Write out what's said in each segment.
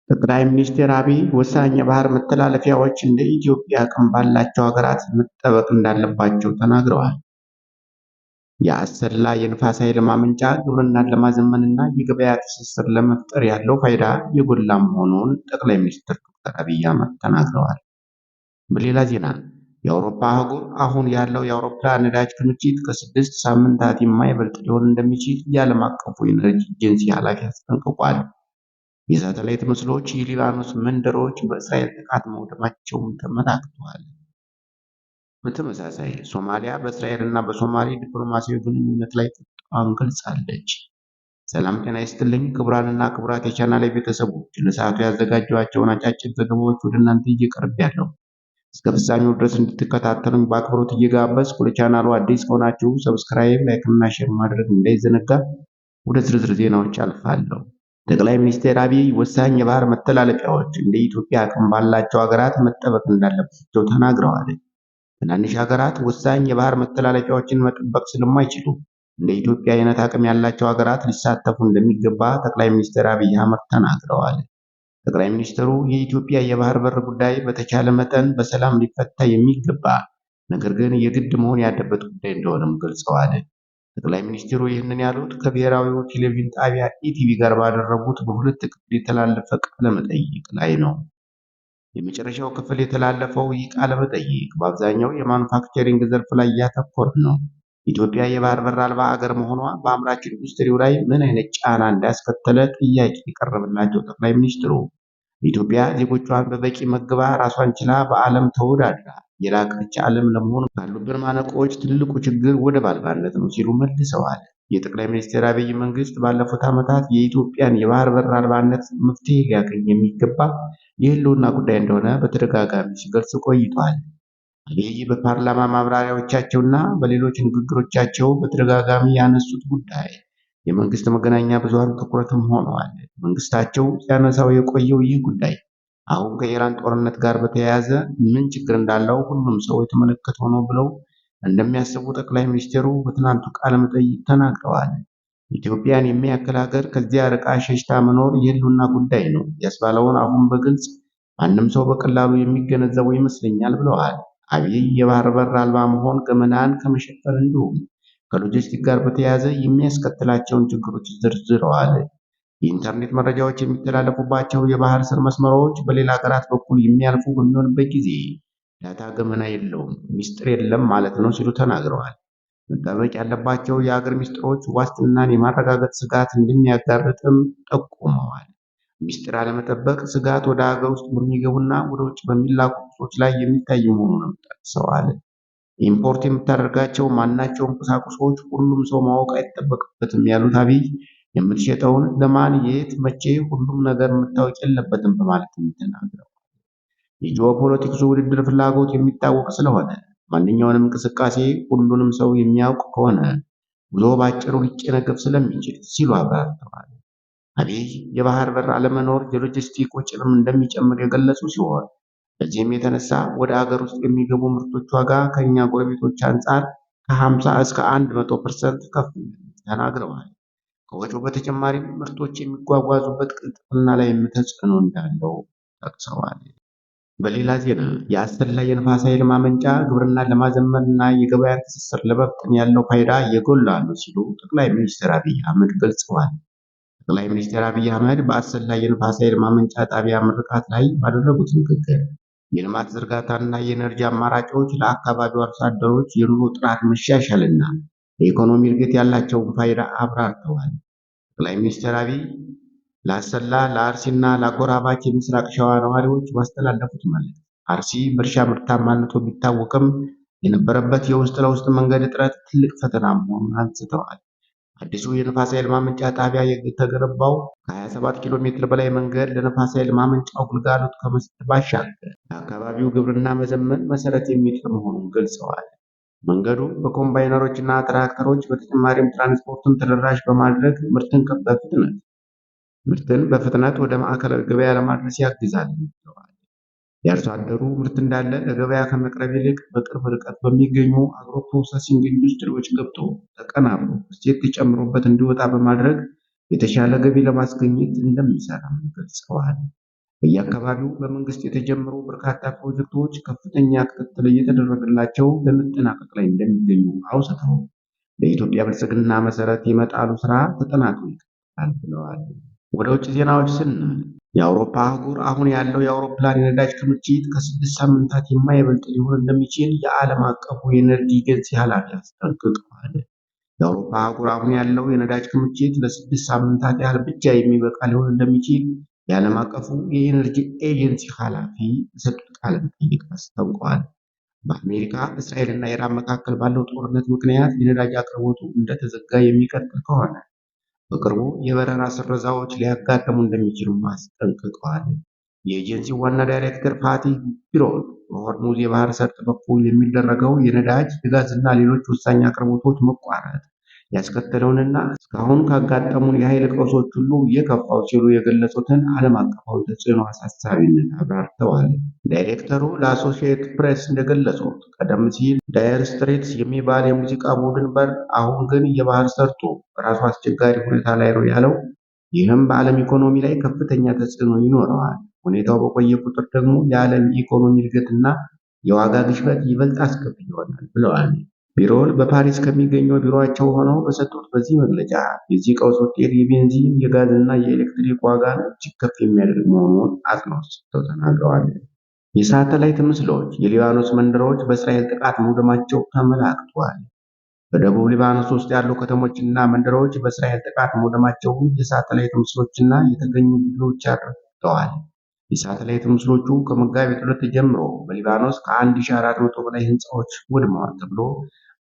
ጠቅላይ ሚኒስትር አብይ ወሳኝ የባህር መተላለፊያዎች እንደ ኢትዮጵያ አቅም ባላቸው ሀገራት መጠበቅ እንዳለባቸው ተናግረዋል። የአሰላ የንፋስ ኃይል ማመንጫ ግብርናን ለማዘመንና የገበያ ትስስር ለመፍጠር ያለው ፋይዳ የጎላ መሆኑን ጠቅላይ ሚኒስትር ዶክተር አብይ አህመድ ተናግረዋል። በሌላ ዜና የአውሮፓ አህጉር አሁን ያለው የአውሮፕላን ነዳጅ ክምችት ከ6 ሳምንታት የማይበልጥ ሊሆን እንደሚችል የዓለም አቀፉ ኤነርጂ ኤጀንሲ ኃላፊ አስጠንቅቋል። የሳተላይት ምስሎች የሊባኖስ መንደሮች በእስራኤል ጥቃት መውደማቸውም ተመላክተዋል። በተመሳሳይ ሶማሊያ በእስራኤልና በሶማሌ ዲፕሎማሲያዊ ግንኙነት ላይ ቁጣዋን ገልጻለች። ሰላም ጤና ይስጥልኝ ክቡራንና ክቡራት የቻናሌ ቤተሰቦች፣ ለሰዓቱ ያዘጋጀኋቸውን አጫጭር ዘገባዎች ወደ እናንተ እየቀርቤያለሁ። እስከ ፍጻሜው ድረስ እንድትከታተሉኝ በአክብሮት እየጋበዝኩ ለቻናሉ አዲስ ከሆናችሁ ሰብስክራይብ፣ ላይክ እና ሼር ማድረግ እንዳይዘነጋ። ወደ ዝርዝር ዜናዎች አልፋለሁ። ጠቅላይ ሚኒስትር አብይ ወሳኝ የባህር መተላለፊያዎች እንደ ኢትዮጵያ አቅም ባላቸው ሀገራት መጠበቅ እንዳለባቸው ተናግረዋል። ትናንሽ ሀገራት ወሳኝ የባህር መተላለፊያዎችን መጠበቅ ስለማይችሉ እንደ ኢትዮጵያ አይነት አቅም ያላቸው ሀገራት ሊሳተፉ እንደሚገባ ጠቅላይ ሚኒስትር አብይ አህመድ ተናግረዋል። ጠቅላይ ሚኒስትሩ የኢትዮጵያ የባህር በር ጉዳይ በተቻለ መጠን በሰላም ሊፈታ የሚገባ ነገር ግን የግድ መሆን ያለበት ጉዳይ እንደሆነም ገልጸዋል። ጠቅላይ ሚኒስትሩ ይህንን ያሉት ከብሔራዊው ቴሌቪዥን ጣቢያ ኢቲቪ ጋር ባደረጉት በሁለት ክፍል የተላለፈ ቃለ መጠይቅ ላይ ነው። የመጨረሻው ክፍል የተላለፈው ይህ ቃለ መጠይቅ በአብዛኛው የማኑፋክቸሪንግ ዘርፍ ላይ ያተኮረ ነው። ኢትዮጵያ የባህር በር አልባ አገር መሆኗ በአምራች ኢንዱስትሪው ላይ ምን አይነት ጫና እንዳስከተለ ጥያቄ የቀረበላቸው ጠቅላይ ሚኒስትሩ ኢትዮጵያ ዜጎቿን በበቂ መግባ ራሷን ችላ በዓለም ተወዳድራ የላቀች ዓለም ለመሆኑ ካሉብን ማነቆዎች ትልቁ ችግር ወደብ አልባነት ነው ሲሉ መልሰዋል። የጠቅላይ ሚኒስትር አብይ መንግስት ባለፉት ዓመታት የኢትዮጵያን የባህር በር አልባነት መፍትሄ ሊያገኝ የሚገባ የህልውና ጉዳይ እንደሆነ በተደጋጋሚ ሲገልጹ ቆይቷል። አብይ በፓርላማ ማብራሪያዎቻቸውና በሌሎች ንግግሮቻቸው በተደጋጋሚ ያነሱት ጉዳይ የመንግስት መገናኛ ብዙሃን ትኩረትም ሆነዋል። መንግስታቸው ሲያነሳው የቆየው ይህ ጉዳይ አሁን ከኢራን ጦርነት ጋር በተያያዘ ምን ችግር እንዳለው ሁሉም ሰው የተመለከተው ነው ብለው እንደሚያስቡ ጠቅላይ ሚኒስትሩ በትናንቱ ቃለ መጠይቅ ተናግረዋል። ኢትዮጵያን የሚያክል ሀገር ከዚያ ርቃ ሸሽታ መኖር የህልውና ጉዳይ ነው ያስባለውን አሁን በግልጽ ማንም ሰው በቀላሉ የሚገነዘበው ይመስለኛል ብለዋል። አብይ የባህር በር አልባ መሆን ገመናን ከመሸፈን እንዲሁም ከሎጂስቲክ ጋር በተያያዘ የሚያስከትላቸውን ችግሮች ዘርዝረዋል። የኢንተርኔት መረጃዎች የሚተላለፉባቸው የባህር ስር መስመሮች በሌላ ሀገራት በኩል የሚያልፉ በሚሆንበት ጊዜ ዳታ ገመና የለውም፣ ሚስጥር የለም ማለት ነው ሲሉ ተናግረዋል። መጠበቅ ያለባቸው የአገር ሚስጥሮች ዋስትናን የማረጋገጥ ስጋት እንደሚያጋርጥም ጠቁመዋል። ሚስጥር አለመጠበቅ ስጋት ወደ ሀገር ውስጥ በሚገቡና ወደ ውጭ በሚላኩ ቁሶች ላይ የሚታይ መሆኑንም ጠቅሰዋል። ኢምፖርት የምታደርጋቸው ማናቸውም ቁሳቁሶች ሁሉም ሰው ማወቅ አይጠበቅበትም ያሉት አብይ የምትሸጠውን ለማን፣ የት፣ መቼ ሁሉም ነገር መታወቅ የለበትም በማለትም ተናግረዋል። የጂኦፖለቲክሱ ውድድር ፍላጎት የሚታወቅ ስለሆነ ማንኛውንም እንቅስቃሴ ሁሉንም ሰው የሚያውቅ ከሆነ ጉዞ ባጭሩ ሊጨነገፍ ስለሚችል ሲሉ አብራርተዋል። አብይ የባህር በር አለመኖር የሎጂስቲክ ወጪንም እንደሚጨምር የገለጹ ሲሆን በዚህም የተነሳ ወደ አገር ውስጥ የሚገቡ ምርቶች ዋጋ ከኛ ጎረቤቶች አንጻር ከ50 እስከ 100% ከፍ ተናግረዋል። ከወጪው በተጨማሪም ምርቶች የሚጓጓዙበት ቅልጥፍና ላይ ተጽዕኖ እንዳለው ጠቅሰዋል። በሌላ ዜና የአሰላ የንፋስ ኃይል ማመንጫ ግብርናን ለማዘመን እና የገበያ ትስስር ለመፍጠር ያለው ፋይዳ የጎላ ነው ሲሉ ጠቅላይ ሚኒስትር አብይ አህመድ ገልጸዋል። ጠቅላይ ሚኒስትር አብይ አህመድ በአሰላ የንፋስ ኃይል ማመንጫ ጣቢያ ምርቃት ላይ ባደረጉት ንግግር የልማት ዝርጋታና የኤነርጂ አማራጮች ለአካባቢው አርሶ አደሮች የኑሮ ጥራት መሻሻልና የኢኮኖሚ እድገት ያላቸውን ፋይዳ አብራርተዋል። ጠቅላይ ሚኒስትር አብይ ለአሰላ፣ ለአርሲና ለአጎራባች የምስራቅ ሸዋ ነዋሪዎች ባስተላለፉት መልእክት አርሲ በእርሻ ምርታማነቱ ቢታወቅም የነበረበት የውስጥ ለውስጥ መንገድ እጥረት ትልቅ ፈተና መሆኑን አንስተዋል። አዲሱ የንፋስ ኃይል ማመንጫ ጣቢያ የተገነባው ከ27 ኪሎ ሜትር በላይ መንገድ ለንፋስ ኃይል ማመንጫው ግልጋሎት ከመስጠት ባሻገር ለአካባቢው ግብርና መዘመን መሰረት የሚጥል መሆኑን ገልጸዋል። መንገዱ በኮምባይነሮች እና ትራክተሮች በተጨማሪም ትራንስፖርትን ተደራሽ በማድረግ ምርትን በፍጥነት ወደ ማዕከላዊ ገበያ ለማድረስ ያግዛል ብለዋል። የአርሶ አደሩ ምርት እንዳለ ለገበያ ከመቅረብ ይልቅ በቅርብ ርቀት በሚገኙ አግሮ ፕሮሰሲንግ ኢንዱስትሪዎች ገብቶ ተቀናብሮ እሴት ተጨምሮበት እንዲወጣ በማድረግ የተሻለ ገቢ ለማስገኘት እንደሚሰራም ገልጸዋል። በየአካባቢው በመንግስት የተጀመሩ በርካታ ፕሮጀክቶች ከፍተኛ ክትትል እየተደረገላቸው በመጠናቀቅ ላይ እንደሚገኙ አውስተው በኢትዮጵያ ብልጽግና መሰረት የመጣሉ ስራ ተጠናክሮ ይቀጥላል ብለዋል። ወደ ውጭ ዜናዎች ስናል የአውሮፓ አህጉር አሁን ያለው የአውሮፕላን የነዳጅ ክምችት ከ6 ሳምንታት የማይበልጥ ሊሆን እንደሚችል የዓለም አቀፉ የኤነርጂ ኤጀንሲ ኃላፊ አስጠንቅቀዋል። የአውሮፓ አህጉር አሁን ያለው የነዳጅ ክምችት ለ6 ሳምንታት ያህል ብቻ የሚበቃ ሊሆን እንደሚችል የዓለም አቀፉ የኤነርጂ ኤጀንሲ ኃላፊ በሰጡት ቃለ መጠይቅ አስታውቀዋል። በአሜሪካ፣ እስራኤል እና ኢራን መካከል ባለው ጦርነት ምክንያት የነዳጅ አቅርቦቱ እንደተዘጋ የሚቀጥል ከሆነ በቅርቡ የበረራ ስረዛዎች ሊያጋጥሙ እንደሚችሉም አስጠንቅቀዋል። የኤጀንሲው ዋና ዳይሬክተር ፋቲህ ቢሮል በሆርሙዝ የባህር ሰርጥ በኩል የሚደረገው የነዳጅ፣ የጋዝ እና ሌሎች ወሳኝ አቅርቦቶች መቋረጥ ያስከተለውንና እስካሁን ካጋጠሙን የኃይል ቀውሶች ሁሉ የከፋው ሲሉ የገለጹትን ዓለም አቀፋዊ ተጽዕኖ አሳሳቢነት አብራርተዋል። ዳይሬክተሩ ለአሶሺየትድ ፕሬስ እንደገለጹት ቀደም ሲል ዳየር ስትሬትስ የሚባል የሙዚቃ ቡድን በር፣ አሁን ግን የባህር ሰርጡ በራሱ አስቸጋሪ ሁኔታ ላይ ነው ያለው። ይህም በዓለም ኢኮኖሚ ላይ ከፍተኛ ተጽዕኖ ይኖረዋል። ሁኔታው በቆየ ቁጥር ደግሞ የዓለም የኢኮኖሚ እድገትና የዋጋ ግሽበት ይበልጥ አስከፊ ይሆናል ብለዋል። ቢሮል በፓሪስ ከሚገኘው ቢሮአቸው ሆነው በሰጡት በዚህ መግለጫ የዚህ ቀውስ ውጤት የቤንዚን፣ የጋዝ እና የኤሌክትሪክ ዋጋን እጅግ ከፍ የሚያደርግ መሆኑን አጽንኦት ሰጥተው ተናግረዋል። የሳተላይት ምስሎች የሊባኖስ መንደሮች በእስራኤል ጥቃት መውደማቸው ተመላክቷል። በደቡብ ሊባኖስ ውስጥ ያሉ ከተሞችና መንደሮች በእስራኤል ጥቃት መውደማቸውን የሳተላይት ምስሎችና የተገኙ ቪዲዮዎች አረጋግጠዋል። የሳተላይት ምስሎቹ ከመጋቢት 2 ጀምሮ በሊባኖስ ከ1400 በላይ ህንፃዎች ወድመዋል ተብሎ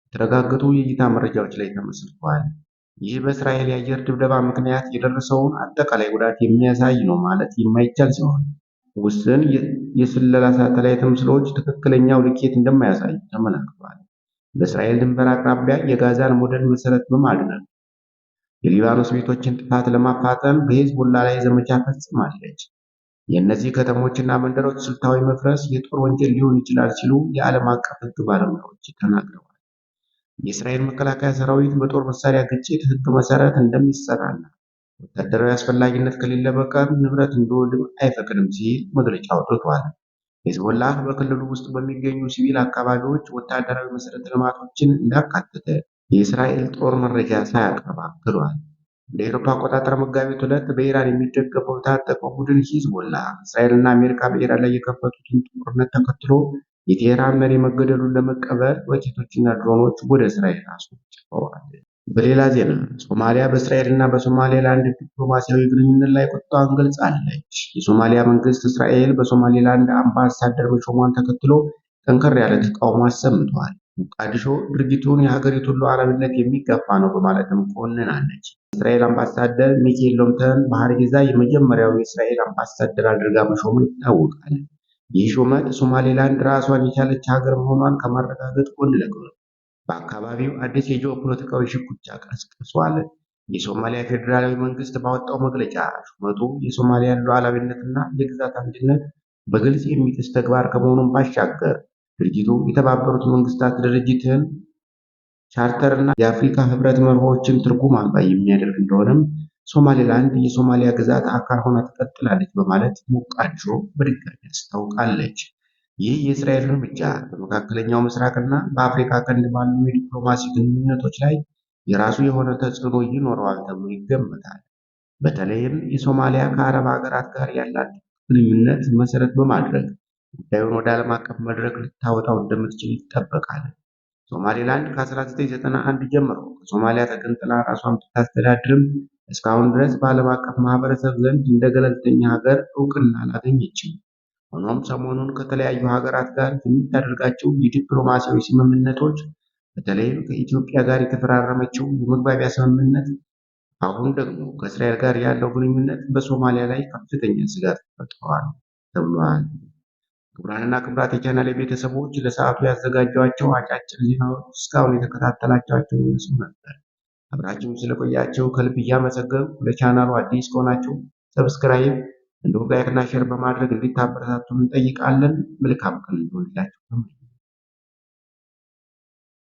የተረጋገጡ የእይታ መረጃዎች ላይ ተመስርተዋል። ይህ በእስራኤል የአየር ድብደባ ምክንያት የደረሰውን አጠቃላይ ጉዳት የሚያሳይ ነው ማለት የማይቻል ሲሆን፣ ውስን የስለላ ሳተላይት ምስሎች ትክክለኛው ልኬት እንደማያሳዩ ተመላክቷል። በእስራኤል ድንበር አቅራቢያ የጋዛን ሞዴል መሰረት በማድረግ የሊባኖስ ቤቶችን ጥፋት ለማፋጠን በሄዝቦላ ላይ ዘመቻ ፈጽማለች። የእነዚህ ከተሞችና መንደሮች ስልታዊ መፍረስ የጦር ወንጀል ሊሆን ይችላል ሲሉ የዓለም አቀፍ ሕግ ባለሙያዎች ተናግረዋል። የእስራኤል መከላከያ ሰራዊት በጦር መሳሪያ ግጭት ሕግ መሰረት እንደሚሰራና ወታደራዊ አስፈላጊነት ከሌለ በቀር ንብረት እንዲወድም አይፈቅድም ሲል መግለጫ አውጥቷል። ሄዝቦላህ በክልሉ ውስጥ በሚገኙ ሲቪል አካባቢዎች ወታደራዊ መሰረተ ልማቶችን እንዳካተተ የእስራኤል ጦር መረጃ ሳያቀርብ አግዷል። እንደ አውሮፓ አቆጣጠር መጋቢት 2 በኢራን የሚደገፈው የታጠቀው ቡድን ሂዝቦላህ እስራኤልና አሜሪካ በኢራን ላይ የከፈቱትን ጦርነት ተከትሎ የቴህራን መሪ መገደሉን ለመቀበል ሮኬቶችና ድሮኖች ወደ እስራኤል አስወንጭፈዋል። በሌላ ዜና ሶማሊያ በእስራኤልና በሶማሌላንድ ዲፕሎማሲያዊ ግንኙነት ላይ ቁጣዋን ገልጻለች። የሶማሊያ መንግስት እስራኤል በሶማሌላንድ አምባሳደር መሾሟን ተከትሎ ጠንከር ያለ ተቃውሞ አሰምተዋል። ሞቃዲሾ ድርጊቱን የሀገሪቱን ሉዓላዊነት የሚጋፋ ነው በማለትም ኮንናለች። የእስራኤል አምባሳደር ሚኬል ሎምተን በሀርጌዛ የመጀመሪያው የእስራኤል አምባሳደር አድርጋ መሾሙ ይታወቃል። ይህ ሹመት ሶማሌላንድ ራሷን የቻለች ሀገር መሆኗን ከማረጋገጥ ጎን ለጎን በአካባቢው አዲስ የጂኦፖለቲካዊ ሽኩቻ ቀስቅሷል። የሶማሊያ ፌዴራላዊ መንግስት ባወጣው መግለጫ ሹመቱ የሶማሊያን ሉዓላዊነትና የግዛት አንድነት በግልጽ የሚጥስ ተግባር ከመሆኑም ባሻገር ድርጊቱ የተባበሩት መንግስታት ድርጅትን ቻርተርና የአፍሪካ ህብረት መርሆችን ትርጉም አልባ የሚያደርግ እንደሆነም ሶማሌላንድ የሶማሊያ ግዛት አካል ሆና ትቀጥላለች በማለት ሞቃዲሾ በድጋሚ አስታውቃለች። ይህ የእስራኤል እርምጃ በመካከለኛው ምስራቅና በአፍሪካ ቀንድ ባሉ የዲፕሎማሲ ግንኙነቶች ላይ የራሱ የሆነ ተጽዕኖ ይኖረዋል ተብሎ ይገመታል። በተለይም የሶማሊያ ከአረብ ሀገራት ጋር ያላት ግንኙነት መሰረት በማድረግ ጉዳዩን ወደ ዓለም አቀፍ መድረክ ልታወጣው እንደምትችል ይጠበቃል። ሶማሌላንድ ከ1991 ጀምሮ ከሶማሊያ ተገንጥላ ራሷን ብታስተዳድርም እስካሁን ድረስ በዓለም አቀፍ ማህበረሰብ ዘንድ እንደ ገለልተኛ ሀገር እውቅና አላገኘችም። ሆኖም ሰሞኑን ከተለያዩ ሀገራት ጋር የምታደርጋቸው የዲፕሎማሲያዊ ስምምነቶች በተለይም ከኢትዮጵያ ጋር የተፈራረመችው የመግባቢያ ስምምነት አሁን ደግሞ ከእስራኤል ጋር ያለው ግንኙነት በሶማሊያ ላይ ከፍተኛ ስጋት ፈጥሯል ተብሏል። ክቡራንና ክቡራት የቻናሌ ቤተሰቦች ለሰዓቱ ያዘጋጇቸው አጫጭር ዜናዎች እስካሁን የተከታተላችኋቸው ይመስሉ ነበር። አብራችሁ ስለቆያችሁ ከልብ እያመሰገንኩ ለቻናሉ አዲስ ከሆናችሁ ሰብስክራይብ እንዲሁም ላይክ እና ሼር በማድረግ እንዲታበረታቱን እንጠይቃለን። መልካም ቀን ይሁንላችሁ።